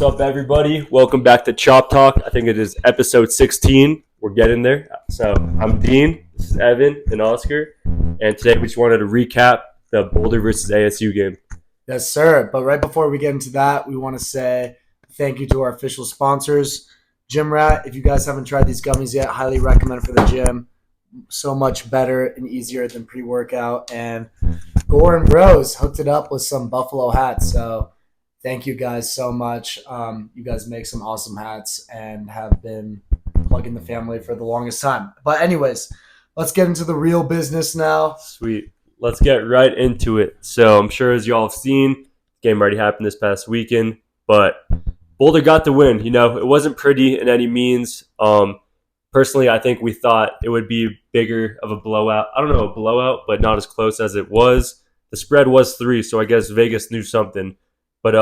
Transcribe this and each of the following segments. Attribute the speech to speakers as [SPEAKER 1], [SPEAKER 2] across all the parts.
[SPEAKER 1] What's up, everybody? Welcome back to ChopTalk. I think it is episode 16. We're getting there. So I'm Dean, this is Evan, and Oscar. And today we just wanted to recap the Boulder versus ASU game.
[SPEAKER 2] Yes, sir. But right before we get into that, we want to say thank you to our official sponsors. Gym Rat, if you guys haven't tried these gummies yet, highly recommend for the gym. So much better and easier than pre-workout. And Gore and Bros hooked it up with some Buffalo hats. So thank you guys so much. You guys make some awesome hats and have been plugging the family for the longest time. But anyways, let's get into the real business now.
[SPEAKER 1] Sweet. Let's get right into it. So I'm sure as y'all have seen, the game already happened this past weekend, but Boulder got the win. It wasn't pretty in any means. Personally, I think we thought it would be bigger of a blowout. I don't know, a blowout, but not as close as it was. The spread was 3, so I guess Vegas knew something. But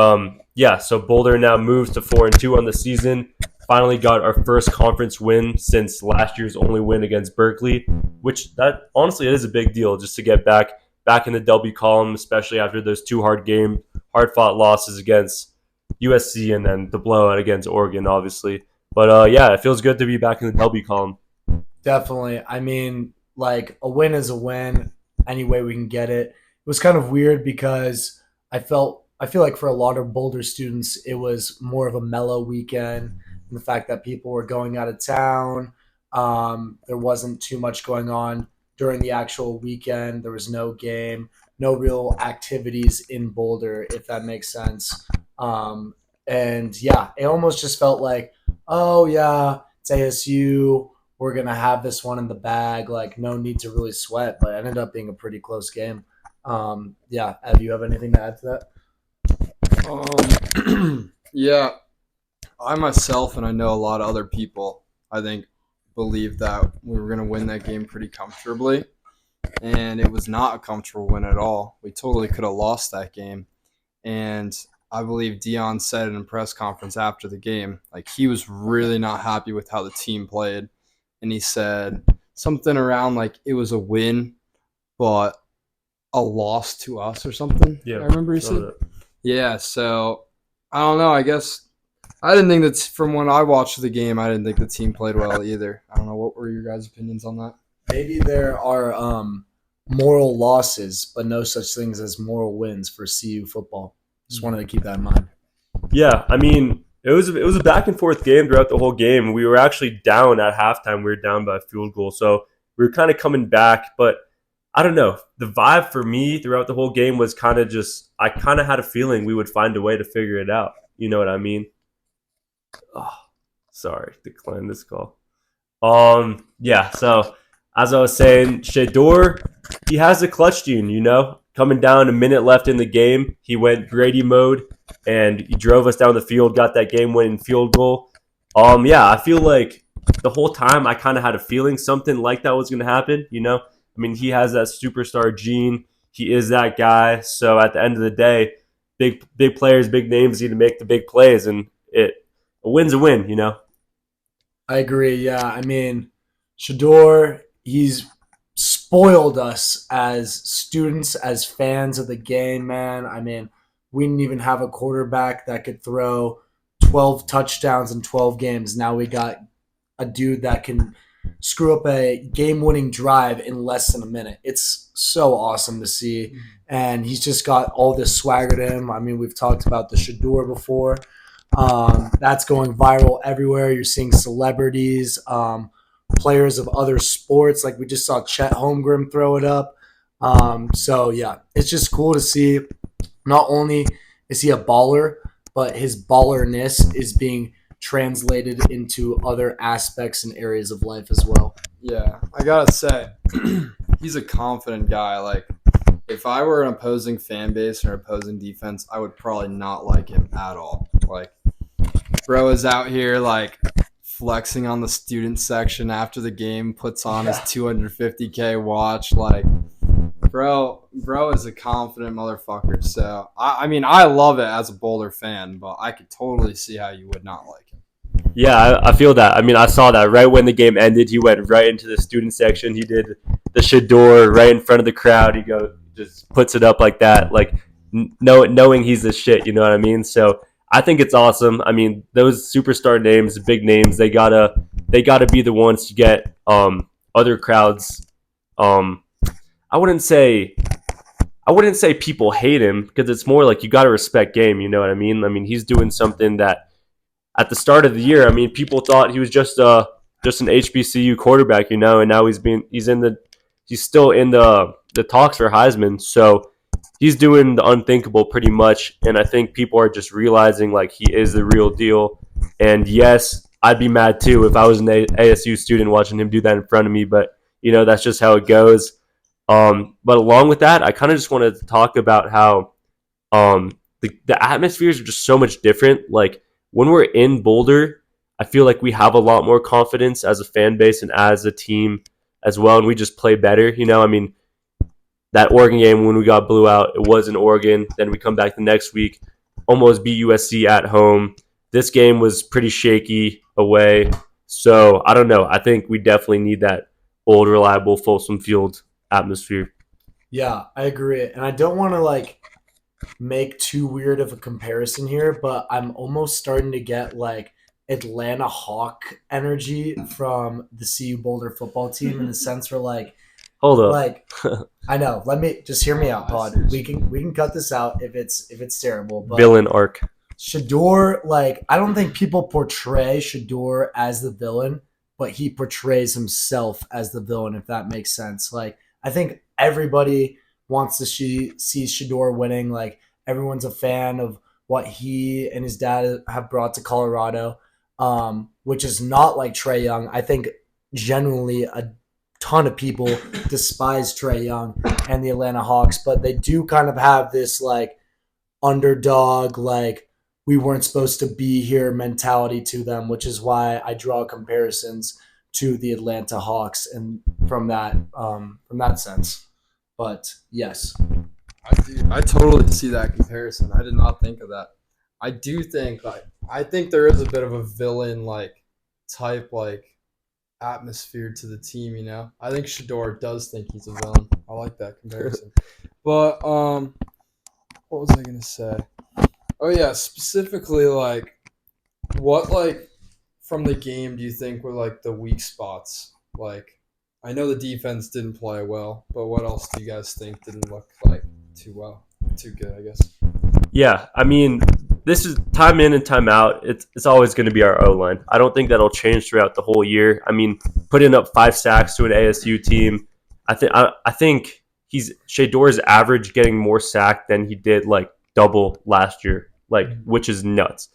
[SPEAKER 1] so Boulder now moves to 4-2 on the season. Finally got our first conference win since last year's only win against Berkeley, which that honestly it is a big deal just to get back in the W column, especially after those two hard-fought losses against USC and then the blowout against Oregon, obviously. But it feels good to be back in the W column.
[SPEAKER 2] Definitely. I mean, like, a win is a win any way we can get it. It was kind of weird because I feel like for a lot of Boulder students, it was more of a mellow weekend. And the fact that people were going out of town, there wasn't too much going on during the actual weekend. There was no game, no real activities in Boulder, if that makes sense. It almost just felt like, oh yeah, it's ASU. We're going to have this one in the bag. Like, no need to really sweat, but it ended up being a pretty close game. Do you have anything to add to
[SPEAKER 3] that? I myself, and I know a lot of other people, I think, believed that we were going to win that game pretty comfortably. And it was not a comfortable win at all. We totally could have lost that game. And I believe Dion said in a press conference after the game, like, he was really not happy with how the team played. And he said something around like it was a win, but a loss to us or something.
[SPEAKER 1] Yeah,
[SPEAKER 3] I remember he said. Yeah, so I don't know. I guess I didn't think that from when I watched the game, I didn't think the team played well either. I don't know. What were your guys' opinions on that?
[SPEAKER 2] Maybe there are moral losses, but no such things as moral wins for CU football. Just wanted to keep that in mind.
[SPEAKER 1] Yeah, I mean, it was a back and forth game throughout the whole game. We were actually down at halftime. We were down by a field goal, so we were kind of coming back. But I don't know. The vibe for me throughout the whole game was kind of just, I kind of had a feeling we would find a way to figure it out. You know what I mean? Oh, sorry, decline this call. So as I was saying, Shedeur, he has the clutch gene, coming down a minute left in the game. He went Grady mode and he drove us down the field, got that game-winning field goal. I feel like the whole time I kind of had a feeling something like that was going to happen, I mean, he has that superstar gene. He is that guy. So at the end of the day, big players, big names need to make the big plays, and a win's a win,
[SPEAKER 2] I agree. Yeah, I mean, Shedeur, he's spoiled us as students, as fans of the game, man. I mean, we didn't even have a quarterback that could throw 12 touchdowns in 12 games. Now we got a dude that can screw up a game-winning drive in less than a minute. It's so awesome to see, and he's just got all this swagger to him. I mean, we've talked about the Shedeur before. That's going viral everywhere. You're seeing celebrities, players of other sports. Like, we just saw Chet Holmgren throw it up. It's just cool to see. Not only is he a baller, but his ballerness is being translated into other aspects and areas of life as well.
[SPEAKER 3] Yeah, I gotta say, he's a confident guy. Like, if I were an opposing fan base or opposing defense, I would probably not like him at all. Like, bro is out here, like, flexing on the student section after the game, puts on his $250K watch. Like, bro is a confident motherfucker. So, I mean, I love it as a Boulder fan, but I could totally see how you would not like him.
[SPEAKER 1] Yeah, I feel that. I mean, I saw that right when the game ended. He went right into the student section. He did the Shedeur right in front of the crowd. He just puts it up like that, like knowing he's the shit. You know what I mean? So I think it's awesome. I mean, those superstar names, big names, they gotta be the ones to get other crowds. Um, I wouldn't say I wouldn't say people hate him because it's more like you got to respect game. You know what I mean? I mean, he's doing something that at the start of the year, I mean, people thought he was just an HBCU quarterback, and now he's still in the talks for Heisman. So he's doing the unthinkable pretty much, and I think people are just realizing like he is the real deal. And yes, I'd be mad too if I was an ASU student watching him do that in front of me, but that's just how it goes. But along with that, I kind of just wanted to talk about how the atmospheres are just so much different. Like when we're in Boulder, I feel like we have a lot more confidence as a fan base and as a team as well, and we just play better. I mean, that Oregon game when we got blew out, it was in Oregon. Then we come back the next week, almost beat USC at home. This game was pretty shaky away. So I don't know. I think we definitely need that old, reliable Folsom Field atmosphere.
[SPEAKER 2] Yeah, I agree. And I don't want to make too weird of a comparison here, but I'm almost starting to get Atlanta Hawk energy from the CU Boulder football team in the sense where
[SPEAKER 1] Hold up.
[SPEAKER 2] I know. Let me just hear me out, Pod. We can cut this out if it's terrible. But
[SPEAKER 1] Villain arc.
[SPEAKER 2] Shador, I don't think people portray Shador as the villain, but he portrays himself as the villain, if that makes sense. I think everybody wants to see Shador winning. Everyone's a fan of what he and his dad have brought to Colorado, which is not like Trae Young. I think genuinely a ton of people despise Trae Young and the Atlanta Hawks, but they do kind of have this underdog, we weren't supposed to be here mentality to them, which is why I draw comparisons to the Atlanta Hawks and from that sense. But yes,
[SPEAKER 3] I totally see that comparison. I did not think of that. I do think I think there is a bit of a villain type atmosphere to the team. I think Shador does think he's a villain. I like that comparison. But what was I gonna say? Oh yeah, specifically what from the game do you think were the weak spots? I know the defense didn't play well, but what else do you guys think didn't look too good, I guess?
[SPEAKER 1] Yeah, I mean, this is time in and time out. It's always going to be our O line. I don't think that'll change throughout the whole year. I mean, putting up 5 sacks to an ASU team, I think Shador's average getting more sacked than he did double last year, which is nuts.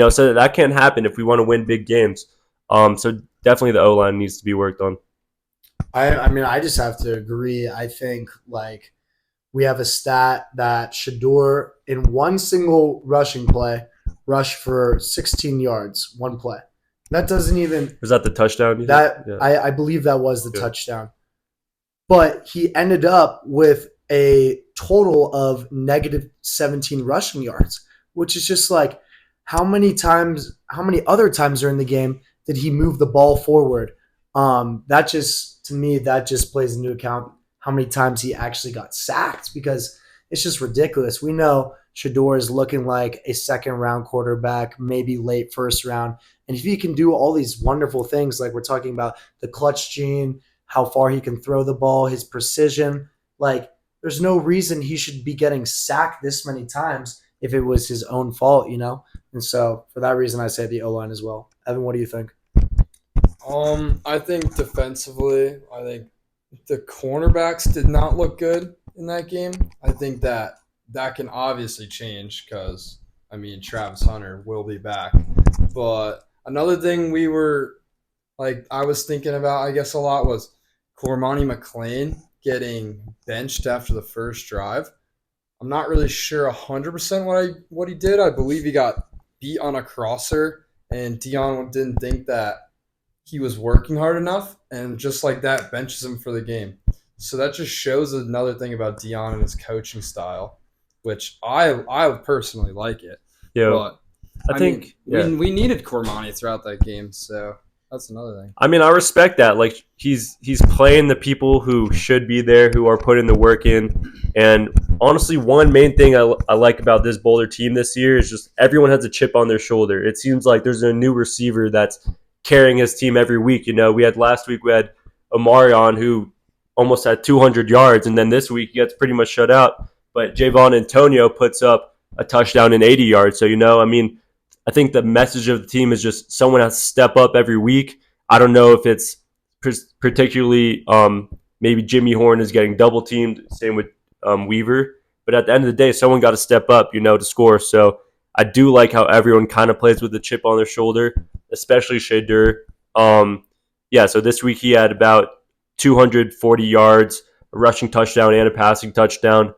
[SPEAKER 1] So that can't happen if we want to win big games. So definitely the O line needs to be worked on.
[SPEAKER 2] I mean, I just have to agree. I think we have a stat that Shador in one single rushing play rushed for 16 yards, one play. That doesn't even
[SPEAKER 1] Was that the touchdown?
[SPEAKER 2] that
[SPEAKER 1] Yeah.
[SPEAKER 2] I believe that was the touchdown. But he ended up with a total of negative 17 rushing yards, which is just how many other times during the game did he move the ball forward? To me, that just plays into account how many times he actually got sacked, because it's just ridiculous. We know Shador is looking like a second-round quarterback, maybe late first round. And if he can do all these wonderful things, like we're talking about the clutch gene, how far he can throw the ball, his precision, there's no reason he should be getting sacked this many times if it was his own fault, And so for that reason, I say the O-line as well. Evan, what do you think?
[SPEAKER 3] I think defensively, the cornerbacks did not look good in that game. I think that can obviously change because, Travis Hunter will be back. But another thing I was thinking about, I guess, a lot was Cormani McClain getting benched after the first drive. I'm not really sure 100% what he did. I believe he got beat on a crosser, and Dion didn't think that he was working hard enough, and just like that, benches him for the game. So that just shows another thing about Dion and his coaching style, which I personally like it.
[SPEAKER 1] Yeah,
[SPEAKER 3] but we needed Cormani throughout that game, so That's another thing.
[SPEAKER 1] I mean, I respect that. Like he's playing the people who should be there, who are putting the work in. And honestly, one main thing I like about this Boulder team this year is just everyone has a chip on their shoulder. It seems like there's a new receiver that's carrying his team every week. You know, we had last week we had Omarion who almost had 200 yards, and then this week he gets pretty much shut out. But Javon Antonio puts up a touchdown in 80 yards. So you know, I mean, I think the message of the team is just someone has to step up every week. I don't know if it's particularly maybe Jimmy Horn is getting double teamed, same with Weaver. But at the end of the day, someone got to step up, you know, to score. So I do like how everyone kind of plays with the chip on their shoulder, especially Shadur. Yeah, so this week he had about 240 yards, a rushing touchdown, and a passing touchdown.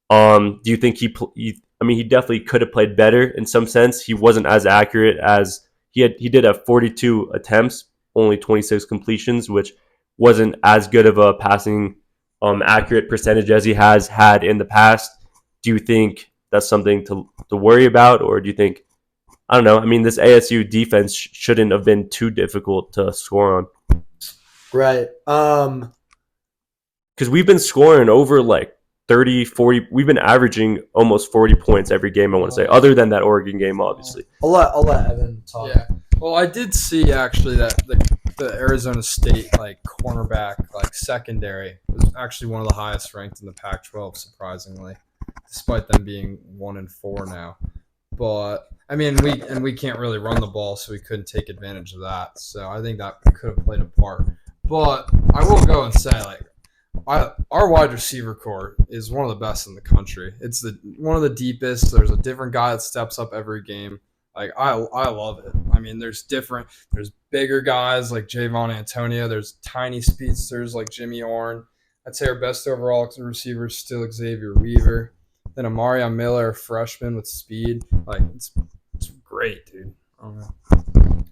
[SPEAKER 1] Do you think I mean, he definitely could have played better in some sense. He wasn't as accurate as he did have 42 attempts, only 26 completions, which wasn't as good of a passing accurate percentage as he has had in the past. Do you think that's something to worry about, or do you think, I don't know? I mean, this ASU defense shouldn't have been too difficult to score on.
[SPEAKER 2] Right.
[SPEAKER 1] Because we've been scoring over like 30, 40. We've been averaging almost 40 points every game, I want to say, other than that Oregon game, obviously.
[SPEAKER 2] I'll let Evan talk.
[SPEAKER 3] Yeah. Well, I did see actually that the Arizona State like cornerback like secondary was actually one of the highest ranked in the Pac-12, surprisingly, despite them being 1-4 now. But I mean, we can't really run the ball, so we couldn't take advantage of that. So I think that could have played a part. But I will go and say, like, our wide receiver core is one of the best in the country. It's one of the deepest. There's a different guy that steps up every game. Like I love it. I mean, there's bigger guys like Javon Antonio. There's tiny speedsters like Jimmy Horn. I'd say our best overall receiver is still Xavier Weaver. Then Amarion Miller, a freshman with speed. Like it's great, dude. I don't know.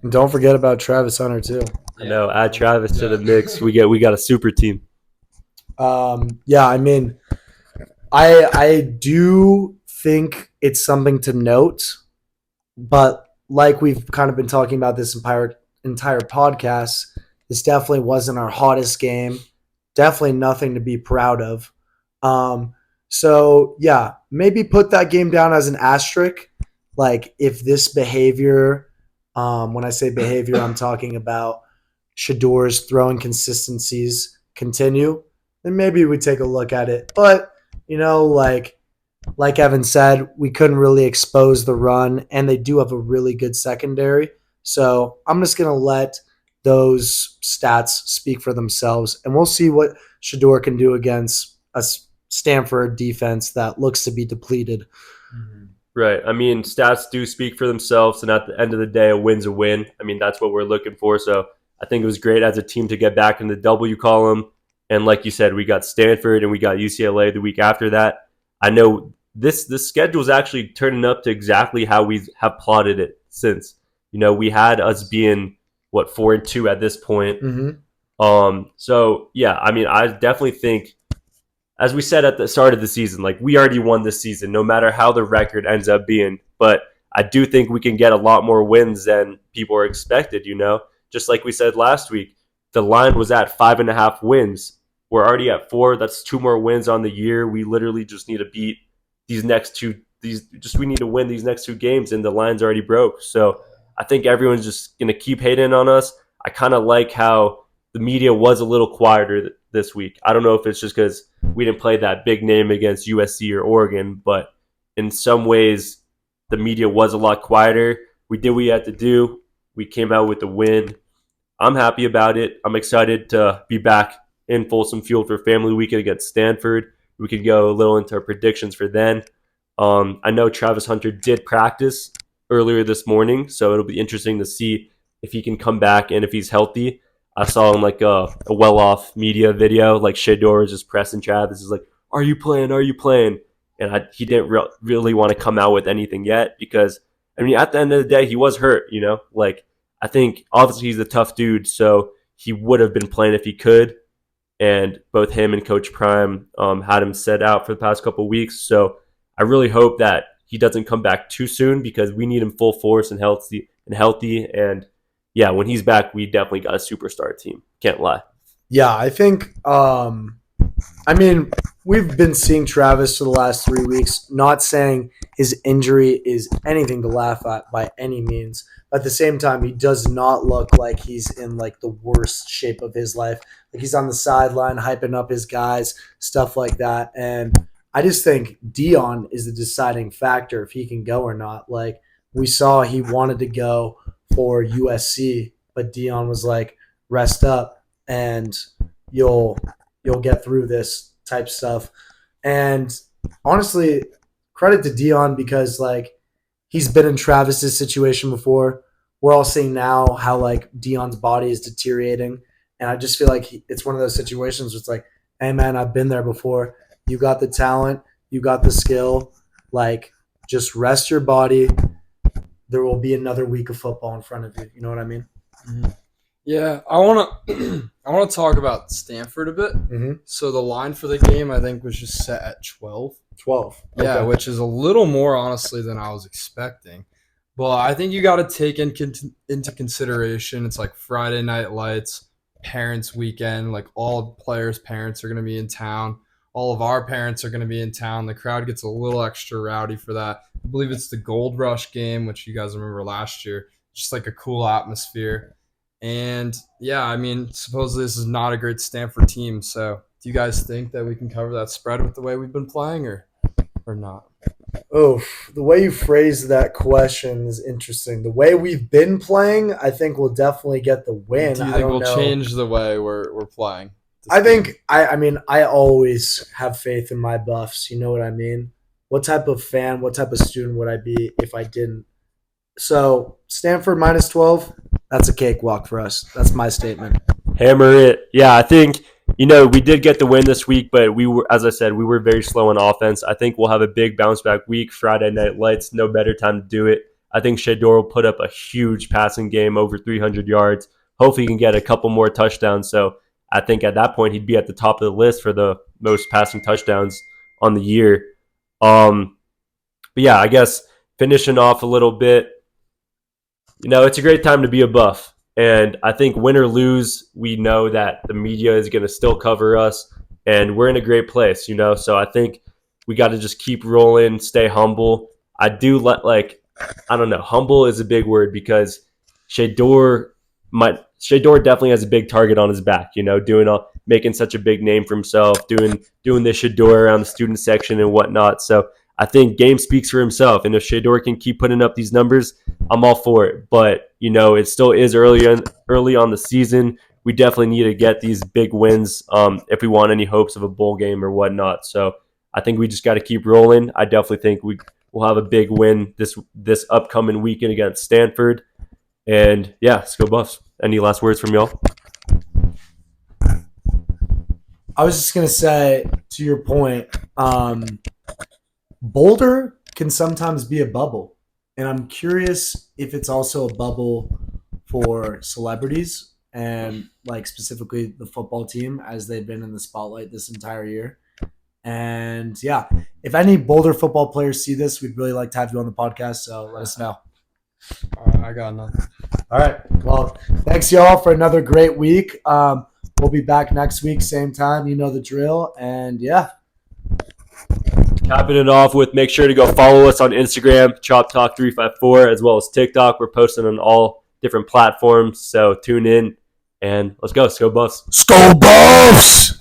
[SPEAKER 2] And don't forget about Travis Hunter too.
[SPEAKER 1] I know. Add Travis to the mix. We got a super team.
[SPEAKER 2] Yeah, I mean, I do think it's something to note, but like we've kind of been talking about this entire podcast, this definitely wasn't our hottest game. Definitely nothing to be proud of. So yeah, maybe put that game down as an asterisk. Like if this behavior, when I say behavior, I'm talking about Shador's throwing consistencies continue, then maybe we take a look at it. But, you know, like Evan said, we couldn't really expose the run, and they do have a really good secondary. So I'm just going to let those stats speak for themselves, and we'll see what Shador can do against a Stanford defense that looks to be depleted.
[SPEAKER 1] Right. I mean, stats do speak for themselves, and at the end of the day, a win's a win. I mean, that's what we're looking for. So I think it was great as a team to get back in the W column. And like you said, we got Stanford and we got UCLA the week after that. I know this schedule is actually turning up to exactly how we have plotted it since. You know, we had us being, 4-2 at this point.
[SPEAKER 2] Mm-hmm.
[SPEAKER 1] So, yeah, I mean, I definitely think, as we said at the start of the season, like we already won this season, no matter how the record ends up being. But I do think we can get a lot more wins than people are expected, you know? Just like we said last week, the line was at 5.5 wins. We're already at 4. That's 2 more wins on the year. We literally just need to beat these next two. We need to win these next 2 games, and the line's already broke. So I think everyone's just gonna keep hating on us. I kind of like how the media was a little quieter this week. I don't know if it's just because we didn't play that big name against USC or Oregon, but in some ways the media was a lot quieter. We did what we had to do. We came out with the win. I'm happy about it. I'm excited to be back in Folsom Field for Family Weekend against Stanford. We could go a little into our predictions for then. I know Travis Hunter did practice earlier this morning, so it'll be interesting to see if he can come back and if he's healthy. I saw him like a well-off media video, like Shador is just pressing Travis. Is like, are you playing? Are you playing? And he didn't really want to come out with anything yet because, I mean, at the end of the day, he was hurt, you know? Like, I think obviously he's a tough dude, so he would have been playing if he could. And both him and Coach Prime had him set out for the past couple of weeks. So I really hope that he doesn't come back too soon because we need him full force and healthy. And yeah, when he's back, we definitely got a superstar team. Can't lie.
[SPEAKER 2] Yeah, I think. I mean, we've been seeing Travis for the last 3 weeks. Not saying his injury is anything to laugh at by any means. At the same time, he does not look like he's in like the worst shape of his life. Like he's on the sideline hyping up his guys, stuff like that. And I just think Dion is the deciding factor if he can go or not. Like we saw, he wanted to go for USC, but Dion was like, "Rest up, and you'll get through this" type stuff. And honestly, credit to Dion because like he's been in Travis's situation before. We're all seeing now how like Dion's body is deteriorating, and I just feel like it's one of those situations where it's like, "Hey man, I've been there before. You got the talent, you got the skill. Like, just rest your body. There will be another week of football in front of you." You know what I mean?
[SPEAKER 3] Mm-hmm. Yeah, I want to I want to talk about Stanford a bit.
[SPEAKER 2] Mm-hmm.
[SPEAKER 3] So the line for the game I think was just set at 12.
[SPEAKER 2] 12.
[SPEAKER 3] Yeah,
[SPEAKER 2] Okay.
[SPEAKER 3] which is a little more honestly than I was expecting. But I think you got to take into consideration it's like Friday night lights, parents' weekend, like all players' parents are going to be in town. All of our parents are going to be in town. The crowd gets a little extra rowdy for that. I believe it's the Gold Rush game, which you guys remember last year. Just like a cool atmosphere. And yeah, I mean, supposedly this is not a great Stanford team. So do you guys think that we can cover that spread with the way we've been playing or not?
[SPEAKER 2] Oh, the way you phrased that question is interesting. The way we've been playing, I think we'll definitely get the win.
[SPEAKER 3] Do you
[SPEAKER 2] I
[SPEAKER 3] think
[SPEAKER 2] don't
[SPEAKER 3] we'll
[SPEAKER 2] know.
[SPEAKER 3] change the way we're playing?
[SPEAKER 2] I think I mean I always have faith in my Buffs. You know what I mean? What type of fan, what type of student would I be if I didn't? So Stanford minus 12, that's a cakewalk for us. That's my statement.
[SPEAKER 1] Hammer it. Yeah, I think, we did get the win this week, but we were, as I said, we were very slow on offense. I think we'll have a big bounce back week. Friday night lights, no better time to do it. I think Shador will put up a huge passing game, over 300 yards. Hopefully he can get a couple more touchdowns. So I think at that point he'd be at the top of the list for the most passing touchdowns on the year. But yeah, I guess finishing off a little bit, it's a great time to be a Buff. And I think win or lose, we know that the media is going to still cover us, and we're in a great place, So I think we got to just keep rolling, stay humble. I do I don't know, humble is a big word because Shador definitely has a big target on his back, making such a big name for himself, doing the Shador around the student section and whatnot. So I think game speaks for himself, and if Shador can keep putting up these numbers, I'm all for it. But it still is early on the season. We definitely need to get these big wins if we want any hopes of a bowl game or whatnot. So I think we just got to keep rolling. I definitely think we'll have a big win this upcoming weekend against Stanford. And yeah, let's go Buffs. Any last words from y'all?
[SPEAKER 2] I was just gonna say, to your point, Boulder can sometimes be a bubble, and I'm curious if it's also a bubble for celebrities and like specifically the football team, as they've been in the spotlight this entire year. And yeah, if any Boulder football players see this, we'd really like to have you on the podcast, so let us know.
[SPEAKER 3] All right, I got nothing.
[SPEAKER 2] All right. Well, thanks y'all for another great week. We'll be back next week, same time. You know the drill. And yeah.
[SPEAKER 1] Capping it off with, make sure to go follow us on Instagram, ChopTalk354, as well as TikTok. We're posting on all different platforms, so tune in and let's go. Let's go Buffs.
[SPEAKER 2] Skull Buffs!